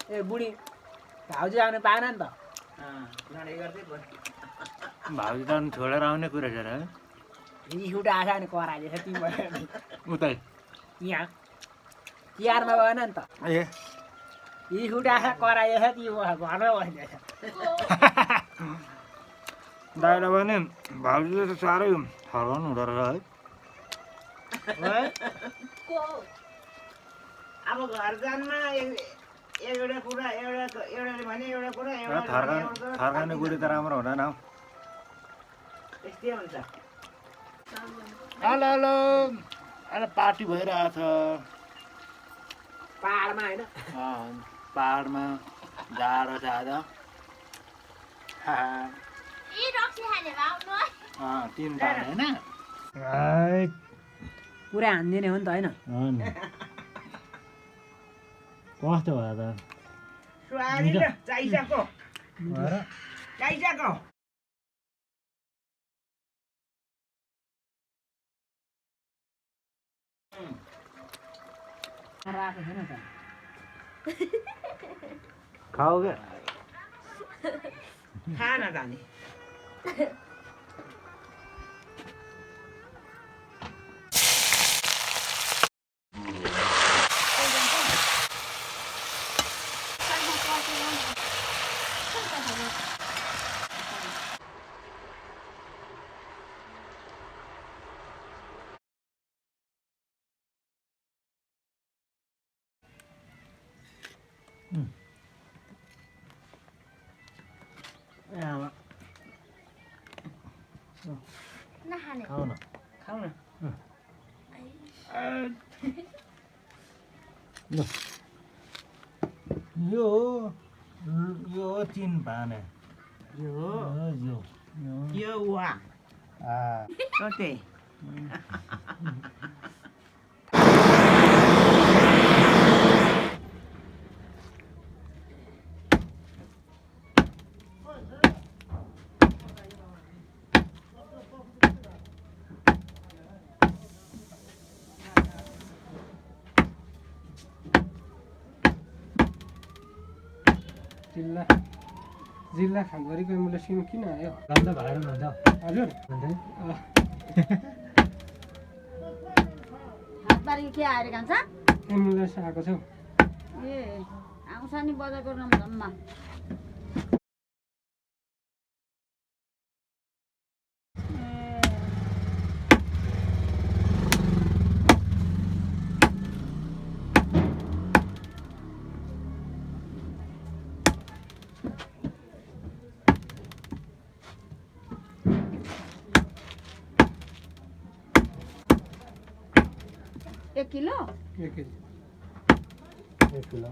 ए बुढी भाउजू आउनु पाएन नि त लडाइँ गर्दै भयो भाउजू त अनि छोडेर आउने कुरा छ र रिस उठा आछ नि कराइदिएछ तिमीले उतै यहाँ तिहारमा गएन नि त ए रिस उठा आछ कराइदिएछ तिम्रो घरमा बसिदिएछ दाइलाई भने भाउजूले त साह्रै फर्काउनु हुँदो रहेछ है अब घर जानमा एउटा कुरा एउटाले भने एउटा कुरा फर्काउने बुढी त राम्रो हुँदैन हौ त्यस्तै हुन्छ हेलो हेलो अहिले पार्टी भइरहेछ पाहाडमा होइन पाहाडमा जाडो छ आज तिन पाहाड होइन पुरा हानिदिने हो नि त होइन कस्तो भयो त स्वादिलो चाहिएको राखेको छैन त खाऊ क्या खाना जाने खाऊ न खाऊ न यो तिन पाने यो वा कतै जिल्ला खानभरिको एम्बुलेन्स किन आयो अन्त भाइरल हुन्छ हजुर हातबारी के आएर खान्छ एम्बुलेन्स आएको छ ए आउँछ नि बजारको नाम धम्मा एक किलो 1 केजी 1 किलो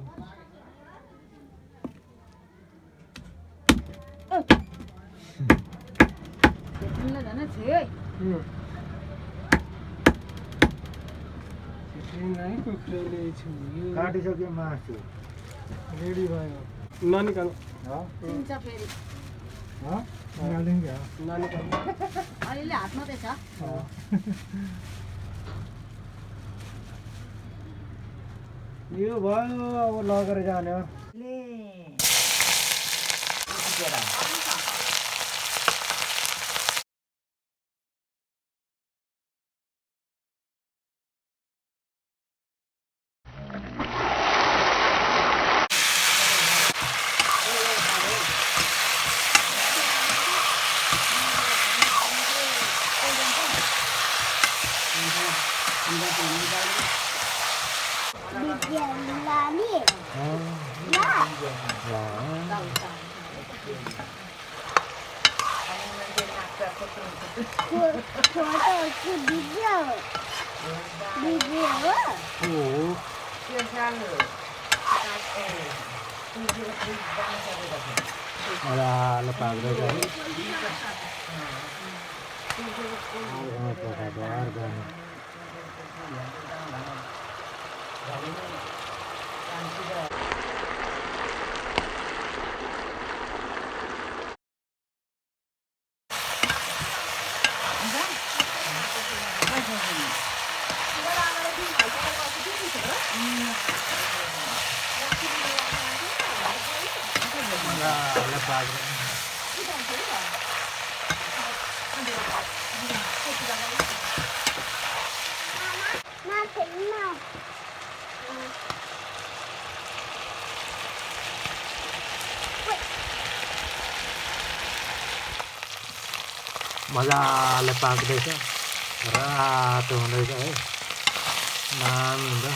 किलो झन् थियो है काटिसक्यो मासु रेडी भयो ननिकाल्नु चिन्छ फेरि ननिकाल्नु अलिअलि हात मात्रै छ यो भयो अब लगेर जाने हो lepas berapa? मजाले पाक्छ मजाले पाक्दैछ रातो हुँदैछ है दामी हुन्छ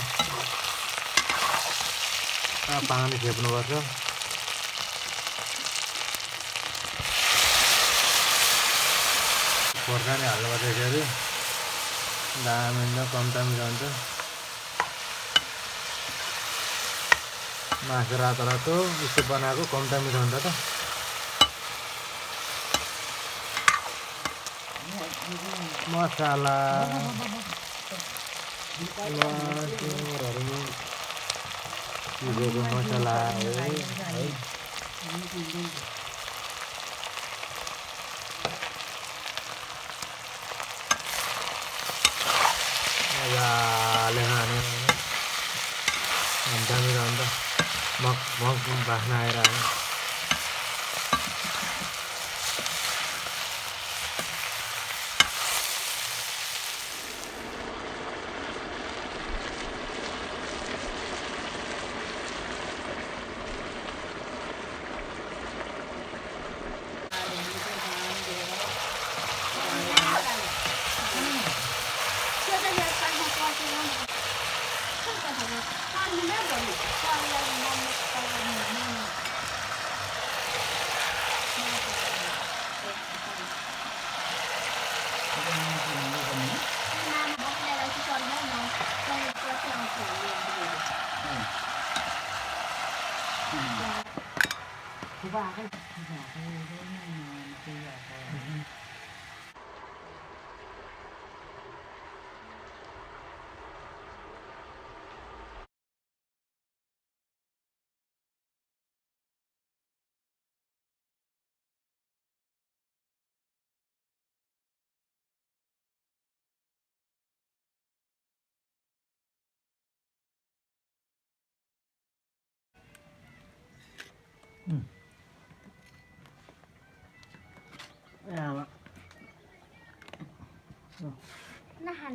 पानी खेप्नुपर्छ खोर्सानी हाल्नुपर्छ यसरी दामी हुन्छ कम्तामी हुन्छ मासु रातो रातो यस्तो बनाएको कम्तामी हुन्छ त मसाला लसुनहरू पिसेको मसला हो है मजाले खाने दामी रहन्छ मग मग बास्ना आएर आयो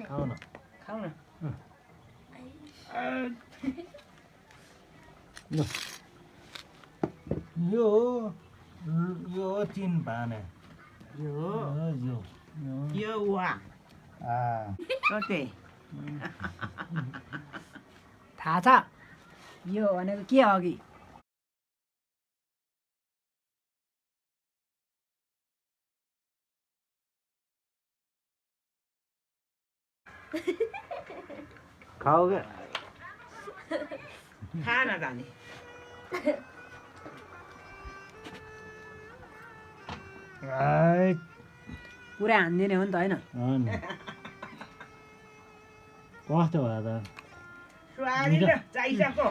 खाऊ न खाऊ न यो यो चिन पाने यो वा कतै थाहा छ यो भनेको के हो अघि खाऊ क्या खाना जाने पुरै हानिदिने हो नि त होइन कस्तो भयो त स्वादिलो चाहिएको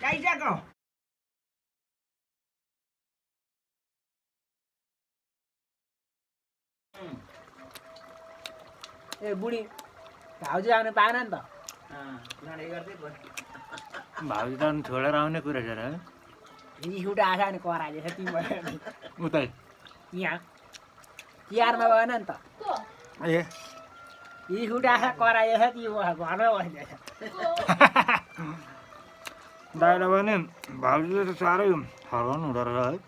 चाहिएको ए बुढी भाउजू आउनु पाएन नि त लडाइँ गर्दै भयो भाउजू त अनि छोडेर आउने कुरा छ र रिस उठा आएछ भने कराइदिएछ तिमीबाट उतै यहाँ तिहारमा गएन नि त ए रिस उठा आएछ कराइदिएछ तिमी घरमा बसिदिएछ दाइलाई भने भाउजूले त साह्रै फर्काउनु हुँदो रहेछ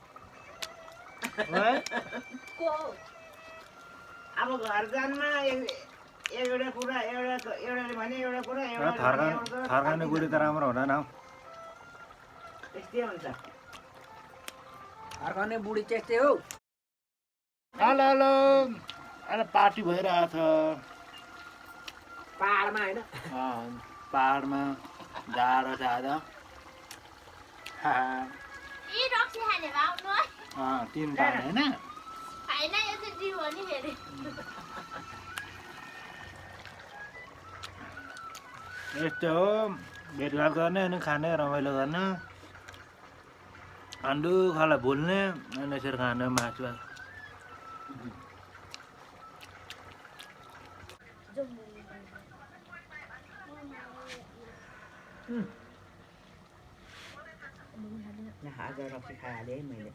है अब घर जानमा एउटा कुरा एउटाले भने एउटा कुरा थर्काउने बुढी त राम्रो हुँदैन हौ त्यस्तै हुन्छ फर्काउने बुढी त्यस्तै हो हेलो हेलो अहिले पार्टी भइरहेछ पाहाडमा होइन पाहाडमा जाडो छ आज तिन पाहाड होइन यस्तो हो भेटघाट गर्ने अनि खाने रमाइलो गर्ने अनि दुःखलाई भुल्ने अनि यसरी खाने मासु आज रक्सी खाइहालेँ है मैले